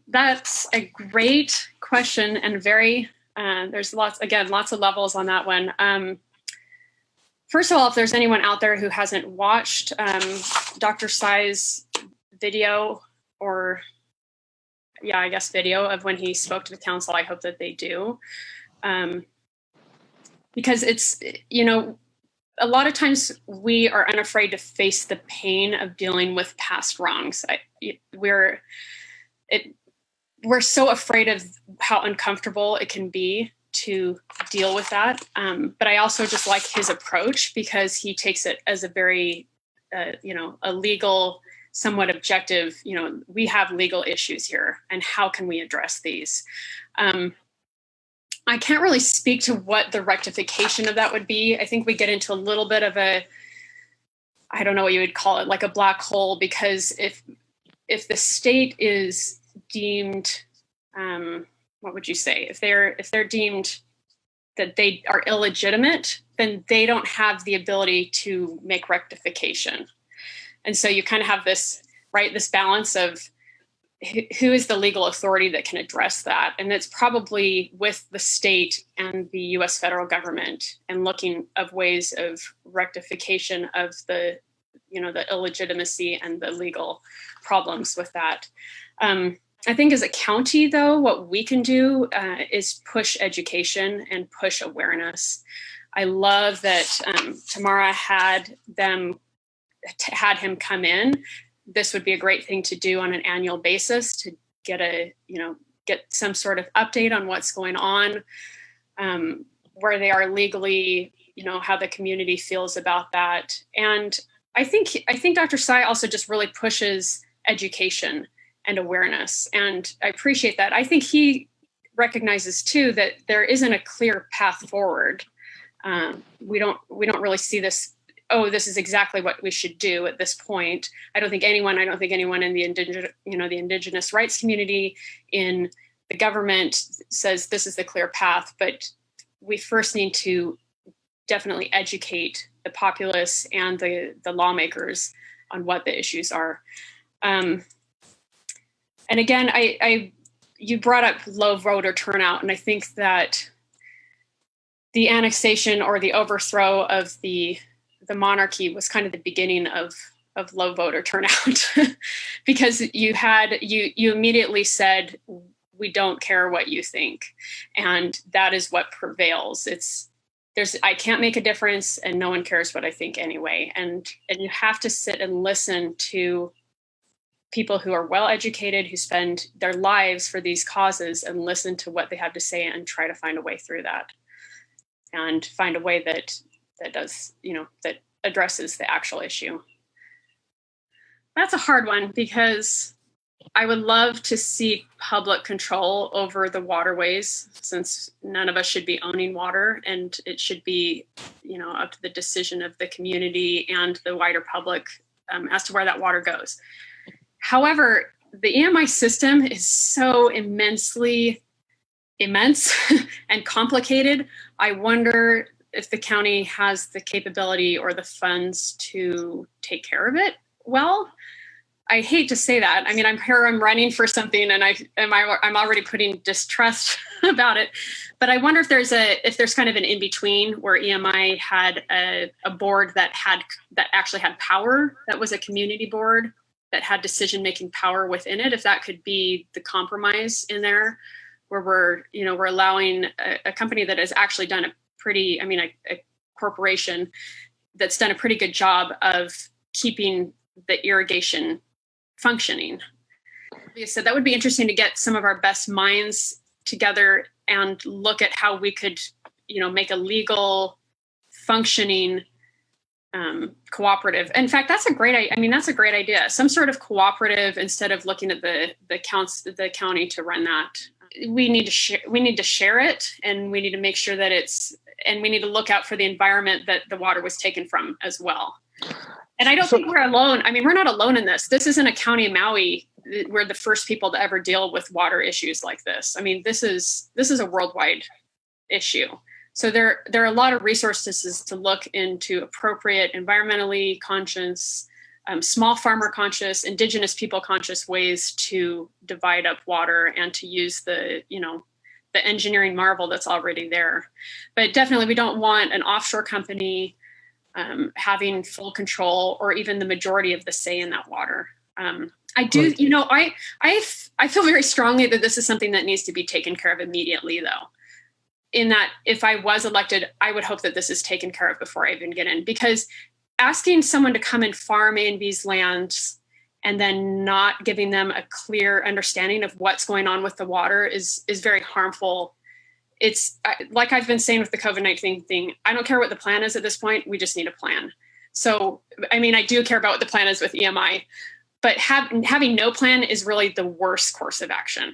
That's a great question, and very, there's lots of levels on that one. First of all, if there's anyone out there who hasn't watched Dr. Tsai's video, or I guess video of when he spoke to the council, I hope that they do. Because it's, a lot of times we are unafraid to face the pain of dealing with past wrongs. We're so afraid of how uncomfortable it can be to deal with that. But I also just like his approach, because he takes it as a very, a legal, somewhat objective, we have legal issues here, and how can we address these? I can't really speak to what the rectification of that would be. I think we get into a little bit of I don't know what you would call it, like a black hole, because if the state is deemed, what would you say? If they're deemed that they are illegitimate, then they don't have the ability to make rectification. And so you kind of have this balance of who is the legal authority that can address that? And it's probably with the state and the US federal government, and looking of ways of rectification of the illegitimacy and the legal problems with that. I think as a county, though, what we can do is push education and push awareness. I love that Tamara had him come in. This would be a great thing to do on an annual basis, to get some sort of update on what's going on, where they are legally, how the community feels about that. And I think Dr. Tsai also just really pushes education and awareness. And I appreciate that. I think he recognizes too that there isn't a clear path forward. We don't really see this, this is exactly what we should do at this point. I don't think anyone in the indigenous rights community, in the government, says this is the clear path, but we first need to definitely educate the populace and the lawmakers on what the issues are. And again, you brought up low voter turnout, and I think that the annexation or the overthrow of the monarchy was kind of the beginning of low voter turnout, because you immediately said, we don't care what you think, and that is what prevails. I can't make a difference, and no one cares what I think anyway, and you have to sit and listen to people who are well educated, who spend their lives for these causes, and listen to what they have to say and try to find a way through that, and find a way that does, that addresses the actual issue. That's a hard one, because I would love to see public control over the waterways, since none of us should be owning water, and it should be, up to the decision of the community and the wider public as to where that water goes. However, the EMI system is so immense and complicated. I wonder if the county has the capability or the funds to take care of it well. I hate to say that. I mean, I'm running for something, and I'm already putting distrust about it. But I wonder if there's kind of an in between, where EMI had a board that actually had power, that was a community board that had decision-making power within it. If that could be the compromise in there, where we're allowing a company that has actually done a corporation that's done a pretty good job of keeping the irrigation functioning. Like I said, that would be interesting to get some of our best minds together and look at how we could, make a legal functioning cooperative. In fact, that's a great idea. Some sort of cooperative, instead of looking at the county to run that. We need to share it, and we need to make sure that and we need to look out for the environment that the water was taken from as well. And I don't think we're alone. I mean, we're not alone in this. This isn't a county of Maui. We're the first people to ever deal with water issues like this. I mean, this is a worldwide issue. So there are a lot of resources to look into appropriate, environmentally conscious small farmer conscious, indigenous people conscious ways to divide up water and to use the engineering marvel that's already there. But definitely we don't want an offshore company having full control or even the majority of the say in that water. I do, I feel very strongly that this is something that needs to be taken care of immediately, though. In that, if I was elected, I would hope that this is taken care of before I even get in, because asking someone to come and farm A and B's lands and then not giving them a clear understanding of what's going on with the water is very harmful. It's like I've been saying with the COVID-19 thing, I don't care what the plan is at this point. We just need a plan. So, I mean, I do care about what the plan is with EMI, but having no plan is really the worst course of action.